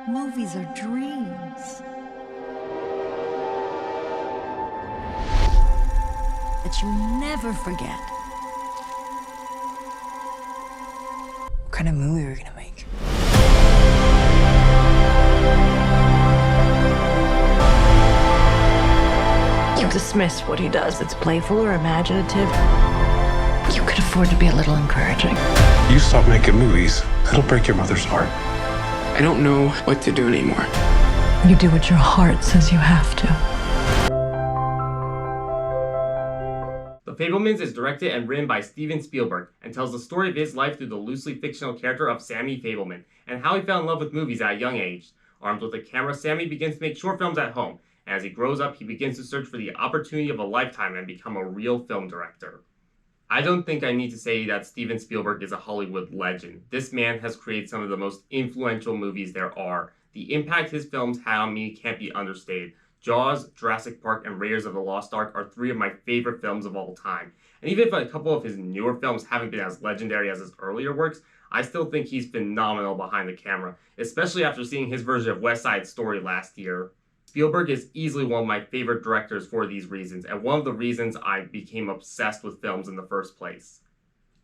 Movies are dreams that you never forget. What kind of movie are we gonna make? You dismiss what he does. It's playful or imaginative. You could afford to be a little encouraging. You stop making movies, it'll break your mother's heart. I don't know what to do anymore. You do what your heart says you have to. The Fabelmans is directed and written by Steven Spielberg and tells the story of his life through the loosely fictional character of Sammy Fabelman and how he fell in love with movies at a young age. Armed with a camera, Sammy begins to make short films at home, and as he grows up, he begins to search for the opportunity of a lifetime and become a real film director. I don't think I need to say that Steven Spielberg is a Hollywood legend. This man has created some of the most influential movies there are. The impact his films had on me can't be understated. Jaws, Jurassic Park, and Raiders of the Lost Ark are three of my favorite films of all time. And even if a couple of his newer films haven't been as legendary as his earlier works, I still think he's phenomenal behind the camera, especially after seeing his version of West Side Story last year. Spielberg is easily one of my favorite directors for these reasons, and one of the reasons I became obsessed with films in the first place.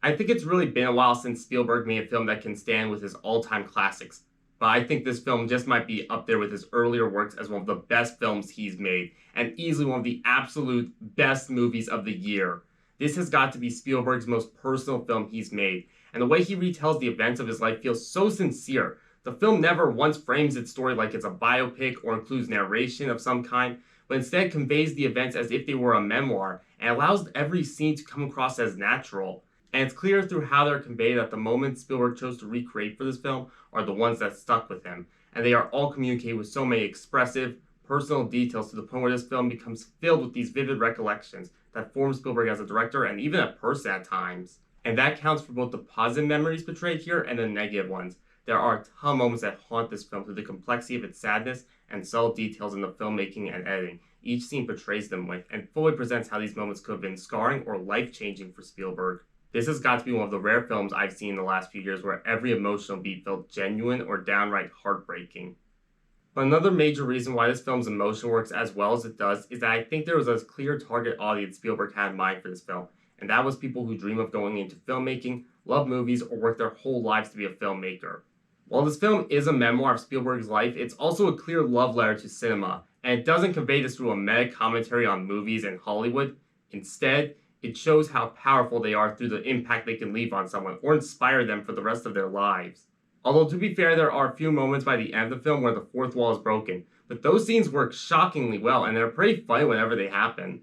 I think it's really been a while since Spielberg made a film that can stand with his all-time classics, but I think this film just might be up there with his earlier works as one of the best films he's made, and easily one of the absolute best movies of the year. This has got to be Spielberg's most personal film he's made, and the way he retells the events of his life feels so sincere. The film never once frames its story like it's a biopic or includes narration of some kind, but instead conveys the events as if they were a memoir and allows every scene to come across as natural. And it's clear through how they're conveyed that the moments Spielberg chose to recreate for this film are the ones that stuck with him, and they are all communicated with so many expressive, personal details to the point where this film becomes filled with these vivid recollections that form Spielberg as a director and even a person at times. And that counts for both the positive memories portrayed here and the negative ones. There are a ton of moments that haunt this film through the complexity of its sadness and subtle details in the filmmaking and editing. Each scene portrays them with and fully presents how these moments could have been scarring or life-changing for Spielberg. This has got to be one of the rare films I've seen in the last few years where every emotional beat felt genuine or downright heartbreaking. But another major reason why this film's emotion works as well as it does is that I think there was a clear target audience Spielberg had in mind for this film, and that was people who dream of going into filmmaking, love movies, or work their whole lives to be a filmmaker. While this film is a memoir of Spielberg's life, it's also a clear love letter to cinema, and it doesn't convey this through a meta commentary on movies and Hollywood. Instead, it shows how powerful they are through the impact they can leave on someone or inspire them for the rest of their lives. Although to be fair, there are a few moments by the end of the film where the fourth wall is broken, but those scenes work shockingly well and they're pretty funny whenever they happen.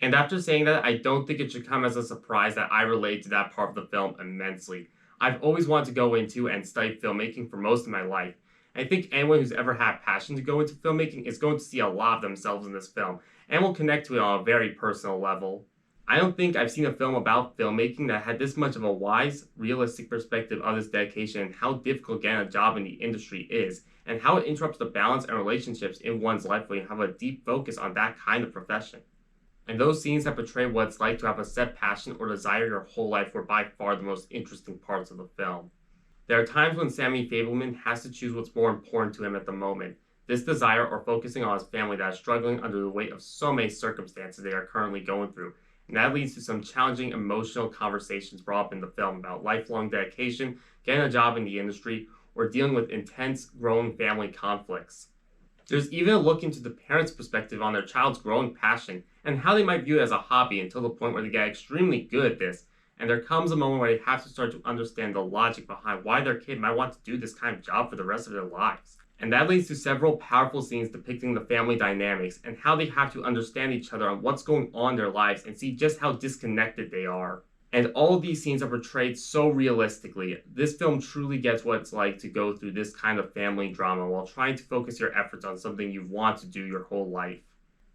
And after saying that, I don't think it should come as a surprise that I relate to that part of the film immensely. I've always wanted to go into and study filmmaking for most of my life. I think anyone who's ever had passion to go into filmmaking is going to see a lot of themselves in this film, and will connect to it on a very personal level. I don't think I've seen a film about filmmaking that had this much of a wise, realistic perspective of this dedication and how difficult getting a job in the industry is, and how it interrupts the balance and relationships in one's life when you have a deep focus on that kind of profession. And those scenes that portray what it's like to have a set passion or desire your whole life were by far the most interesting parts of the film. There are times when Sammy Fabelman has to choose what's more important to him at the moment, this desire or focusing on his family that is struggling under the weight of so many circumstances they are currently going through, and that leads to some challenging emotional conversations brought up in the film about lifelong dedication, getting a job in the industry, or dealing with intense, growing family conflicts. There's even a look into the parents' perspective on their child's growing passion and how they might view it as a hobby until the point where they get extremely good at this, and there comes a moment where they have to start to understand the logic behind why their kid might want to do this kind of job for the rest of their lives. And that leads to several powerful scenes depicting the family dynamics and how they have to understand each other on what's going on in their lives and see just how disconnected they are. And all of these scenes are portrayed so realistically. This film truly gets what it's like to go through this kind of family drama while trying to focus your efforts on something you want to do your whole life.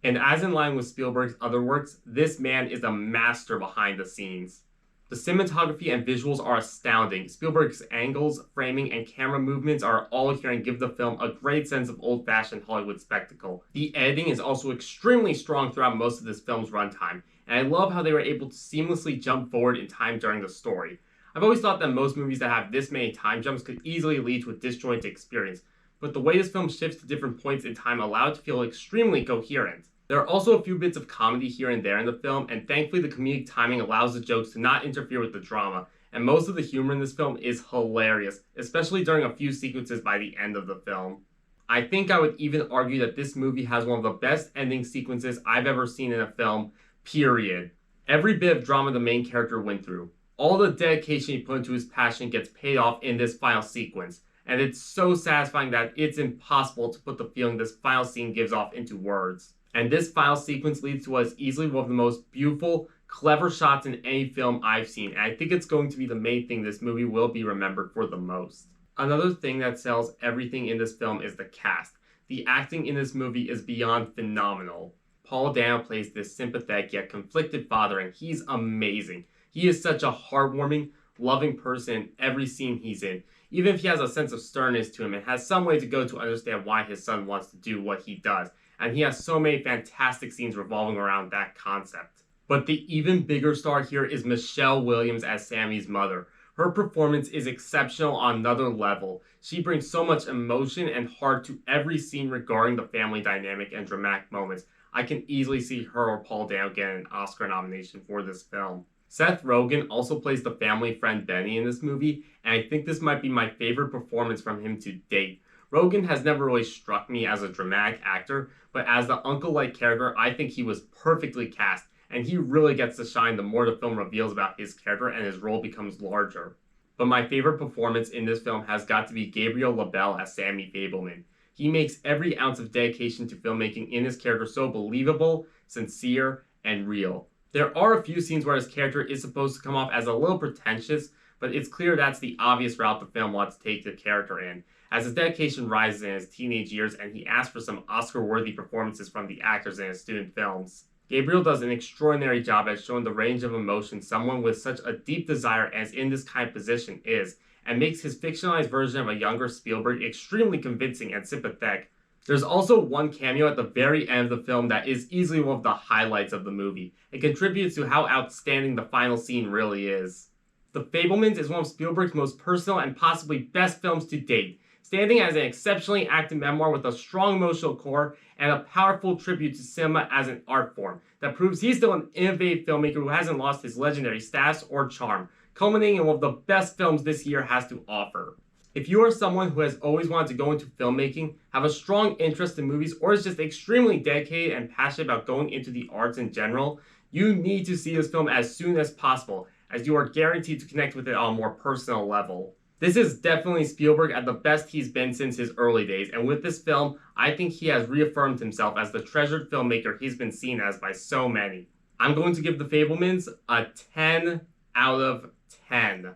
And as in line with Spielberg's other works, this man is a master behind the scenes. The cinematography and visuals are astounding. Spielberg's angles, framing, and camera movements are all here and give the film a great sense of old-fashioned Hollywood spectacle. The editing is also extremely strong throughout most of this film's runtime, and I love how they were able to seamlessly jump forward in time during the story. I've always thought that most movies that have this many time jumps could easily lead to a disjointed experience, but the way this film shifts to different points in time allow it to feel extremely coherent. There are also a few bits of comedy here and there in the film, and thankfully the comedic timing allows the jokes to not interfere with the drama, and most of the humor in this film is hilarious, especially during a few sequences by the end of the film. I think I would even argue that this movie has one of the best ending sequences I've ever seen in a film, period. Every bit of drama the main character went through, all the dedication he put into his passion gets paid off in this final sequence, and it's so satisfying that it's impossible to put the feeling this final scene gives off into words. And this final sequence leads to what is easily one of the most beautiful, clever shots in any film I've seen, and I think it's going to be the main thing this movie will be remembered for the most. Another thing that sells everything in this film is the cast. The acting in this movie is beyond phenomenal. Paul Dano plays this sympathetic yet conflicted father, and he's amazing. He is such a heartwarming, loving person in every scene he's in, even if he has a sense of sternness to him and has some way to go to understand why his son wants to do what he does, and he has so many fantastic scenes revolving around that concept. But the even bigger star here is Michelle Williams as Sammy's mother. Her performance is exceptional on another level. She brings so much emotion and heart to every scene regarding the family dynamic and dramatic moments. I can easily see her or Paul Dano get an Oscar nomination for this film. Seth Rogen also plays the family friend Benny in this movie, and I think this might be my favorite performance from him to date. Rogen has never really struck me as a dramatic actor, but as the uncle-like character, I think he was perfectly cast, and he really gets to shine the more the film reveals about his character and his role becomes larger. But my favorite performance in this film has got to be Gabriel LaBelle as Sammy Fabelman. He makes every ounce of dedication to filmmaking in his character so believable, sincere, and real. There are a few scenes where his character is supposed to come off as a little pretentious, but it's clear that's the obvious route the film wants to take the character in, as his dedication rises in his teenage years and he asks for some Oscar-worthy performances from the actors in his student films. Gabriel does an extraordinary job at showing the range of emotion someone with such a deep desire as in this kind of position is, and makes his fictionalized version of a younger Spielberg extremely convincing and sympathetic. There's also one cameo at the very end of the film that is easily one of the highlights of the movie. It contributes to how outstanding the final scene really is. The Fabelmans is one of Spielberg's most personal and possibly best films to date, standing as an exceptionally acted memoir with a strong emotional core and a powerful tribute to cinema as an art form that proves he's still an innovative filmmaker who hasn't lost his legendary status or charm, culminating in one of the best films this year has to offer. If you are someone who has always wanted to go into filmmaking, have a strong interest in movies, or is just extremely dedicated and passionate about going into the arts in general, you need to see this film as soon as possible, as you are guaranteed to connect with it on a more personal level. This is definitely Spielberg at the best he's been since his early days, and with this film, I think he has reaffirmed himself as the treasured filmmaker he's been seen as by so many. I'm going to give The Fabelmans a 10 out of 10.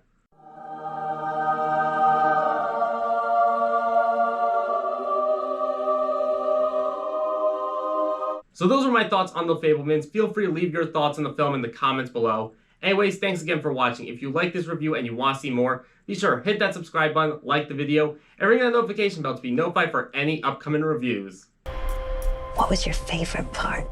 So those are my thoughts on The Fabelmans. Feel free to leave your thoughts on the film in the comments below. Anyways, thanks again for watching. If you like this review and you want to see more, be sure to hit that subscribe button, like the video, and ring that notification bell to be notified for any upcoming reviews. What was your favorite part?